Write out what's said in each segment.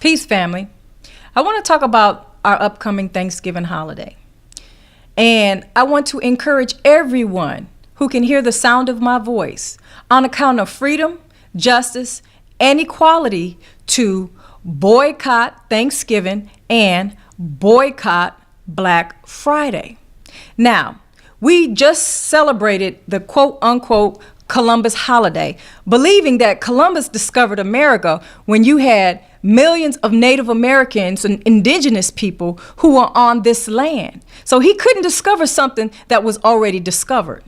Peace, family. I want to talk about our upcoming Thanksgiving holiday. And I want to encourage everyone who can hear the sound of my voice on account of freedom, justice, and equality to boycott Thanksgiving and boycott Black Friday. Now, we just celebrated the quote unquote Columbus holiday, believing that Columbus discovered America when you had millions of Native Americans and indigenous people who were on this land. So he couldn't discover something that was already discovered.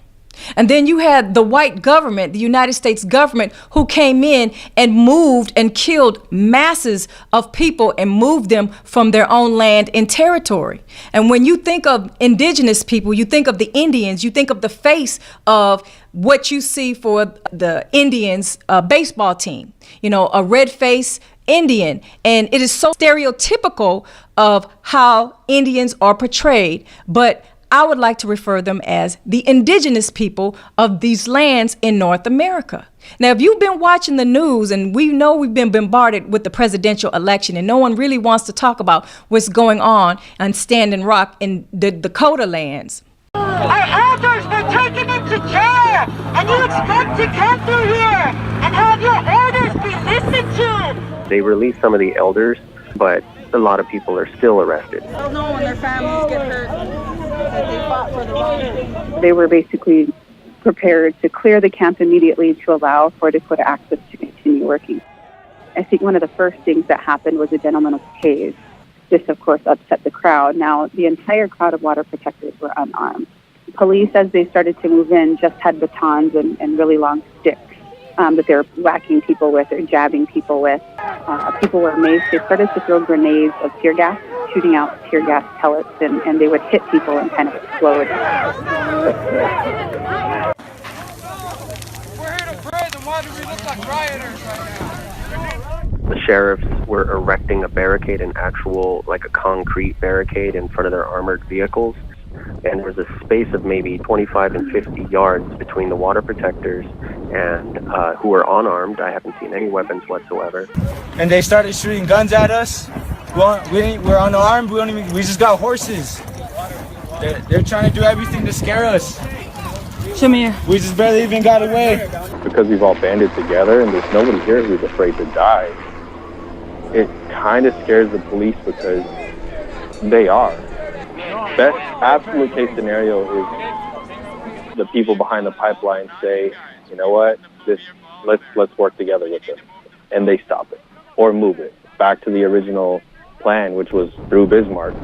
And then you had the white government, the United States government, who came in and moved and killed masses of people and moved them from their own land and territory. And when you think of indigenous people, you think of the Indians, you think of the face of what you see for the Indians baseball team, you know, a red face Indian. And it is so stereotypical of how Indians are portrayed. But I would like to refer them as the indigenous people of these lands in North America. Now, if you've been watching the news, and we know we've been bombarded with the presidential election, and no one really wants to talk about what's going on Standing Rock in the Dakota lands. Our elders were taken into jail, and you expect to come through here and have your orders be listened to. They released some of the elders, but a lot of people are still arrested. They'll know when their families get hurt that they fought for the wrong thing. They were basically prepared to clear the camp immediately to allow for Dakota Access to continue working. I think one of the first things that happened was a gentleman was tased. This, of course, upset the crowd. Now, the entire crowd of water protectors were unarmed. Police, as they started to move in, just had batons and really long sticks that they were whacking people with or jabbing people with. People were amazed. They started to throw grenades of tear gas, shooting out tear gas pellets, and they would hit people and kind of explode. We're here to pray, then why do we look like rioters right now? The sheriffs were erecting a barricade, like a concrete barricade in front of their armored vehicles. And there was a space of maybe 25 and 50 yards between the water protectors and who were unarmed. I haven't seen any weapons whatsoever. And they started shooting guns at us. We're unarmed. We just got horses. They're trying to do everything to scare us. Come here. We just barely even got away. Because we've all banded together and there's nobody here who's afraid to die, it kind of scares the police because they are. Best absolute case scenario is the people behind the pipeline say, you know what, let's work together with this, and they stop it or move it back to the original plan, which was through Bismarck.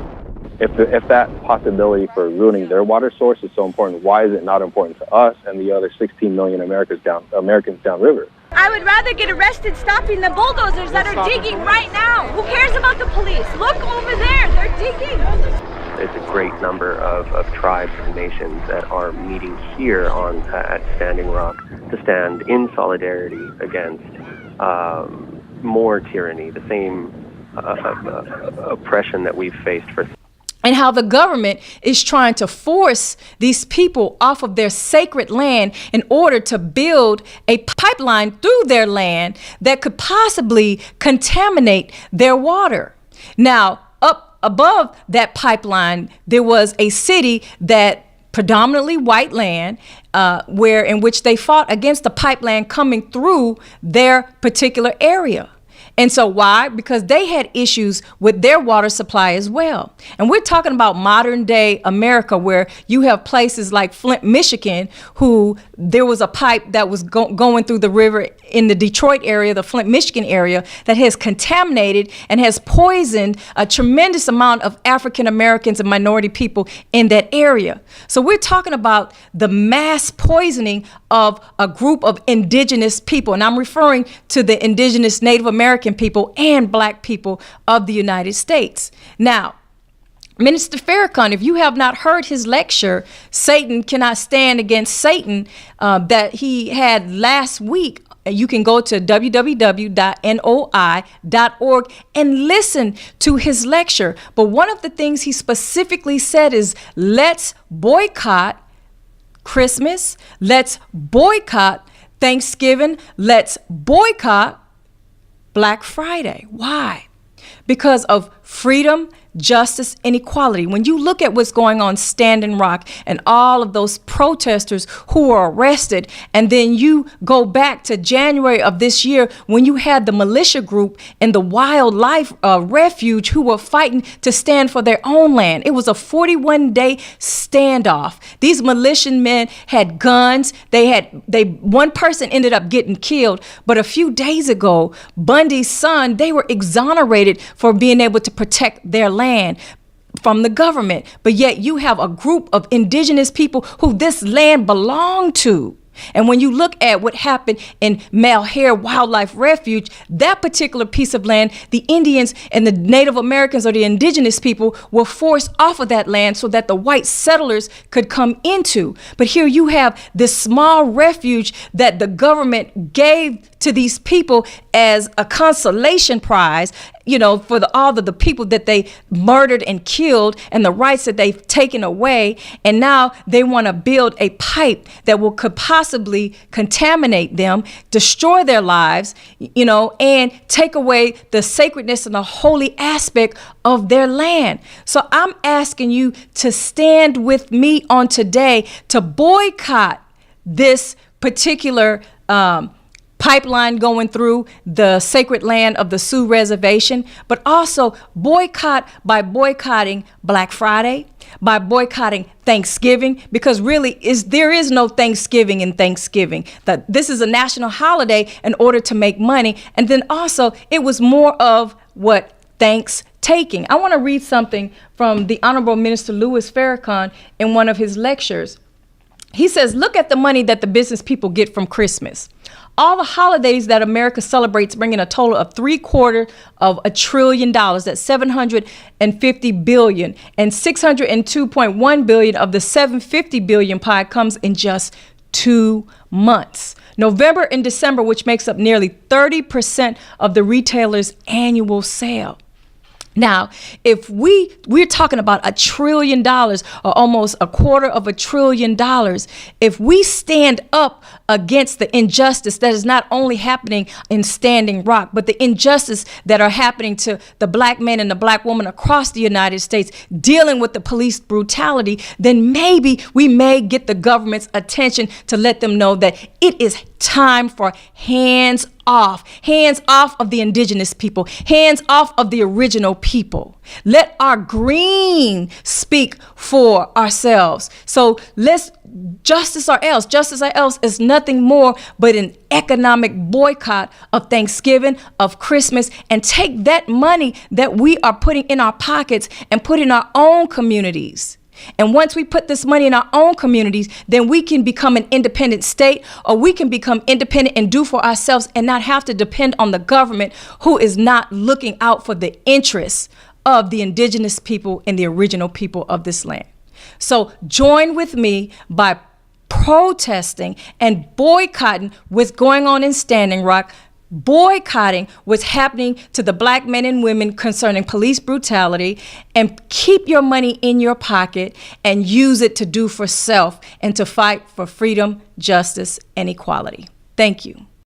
If that possibility for ruining their water source is so important, why is it not important to us and the other 16 million Americans downriver? I would rather get arrested stopping the bulldozers that are digging right now. Who cares about the police? Look over there, they're digging. There's a great number of tribes and nations that are meeting here at Standing Rock to stand in solidarity against more tyranny, the same oppression that we've faced for. And how the government is trying to force these people off of their sacred land in order to build a pipeline through their land that could possibly contaminate their water. Now, up above that pipeline, there was a city that predominantly white land, in which they fought against the pipeline coming through their particular area. And so why? Because they had issues with their water supply as well. And we're talking about modern day America, where you have places like Flint, Michigan, who there was a pipe that was going through the river in the Detroit area, the Flint, Michigan area, that has contaminated and has poisoned a tremendous amount of African Americans and minority people in that area. So we're talking about the mass poisoning of a group of indigenous people. And I'm referring to the indigenous Native American people and Black people of the United States. Now, Minister Farrakhan, if you have not heard his lecture, Satan Cannot Stand Against Satan, that he had last week, you can go to www.noi.org and listen to his lecture. But one of the things he specifically said is, let's boycott Christmas, let's boycott Thanksgiving, let's boycott Black Friday. Why? because of freedom, justice, and equality. When you look at what's going on Standing Rock and all of those protesters who were arrested, and then you go back to January of this year when you had the militia group and the wildlife refuge who were fighting to stand for their own land. It was a 41-day standoff. These militia men had guns. One person ended up getting killed, but a few days ago, Bundy's son, they were exonerated for being able to protect their land from the government. But yet you have a group of indigenous people who this land belonged to. And when you look at what happened in Malheur Wildlife Refuge, that particular piece of land, the Indians and the Native Americans or the indigenous people were forced off of that land so that the white settlers could come into. But here you have this small refuge that the government gave to these people as a consolation prize, for all of the people that they murdered and killed and the rights that they've taken away. And now they want to build a pipe that could possibly contaminate them, destroy their lives, and take away the sacredness and the holy aspect of their land. So I'm asking you to stand with me on today to boycott this particular pipeline going through the sacred land of the Sioux Reservation, but also boycott by boycotting Black Friday, by boycotting Thanksgiving, because really there is no Thanksgiving in Thanksgiving. That this is a national holiday in order to make money. And then also it was more of what thanks taking. I want to read something from the Honorable Minister Louis Farrakhan in one of his lectures. He says, look at the money that the business people get from Christmas. All the holidays that America celebrates bring in a total of $750 billion. That's $750 billion. And $602.1 billion of the $750 billion pie comes in just 2 months. November and December, which makes up nearly 30% of the retailer's annual sale. Now, if we're talking about $1 trillion or almost $250 billion, if we stand up against the injustice that is not only happening in Standing Rock, but the injustice that are happening to the Black man and the Black woman across the United States dealing with the police brutality, then maybe we may get the government's attention to let them know that it is time for hands off of the indigenous people, hands off of the original people. Let our green speak for ourselves. So justice or else is nothing more but an economic boycott of Thanksgiving, of Christmas, and take that money that we are putting in our pockets and put in our own communities. And once we put this money in our own communities, then we can become an independent state, or we can become independent and do for ourselves and not have to depend on the government who is not looking out for the interests of the indigenous people and the original people of this land. So join with me by protesting and boycotting what's going on in Standing Rock, boycotting what's happening to the Black men and women concerning police brutality, and keep your money in your pocket and use it to do for self and to fight for freedom, justice, and equality. Thank you.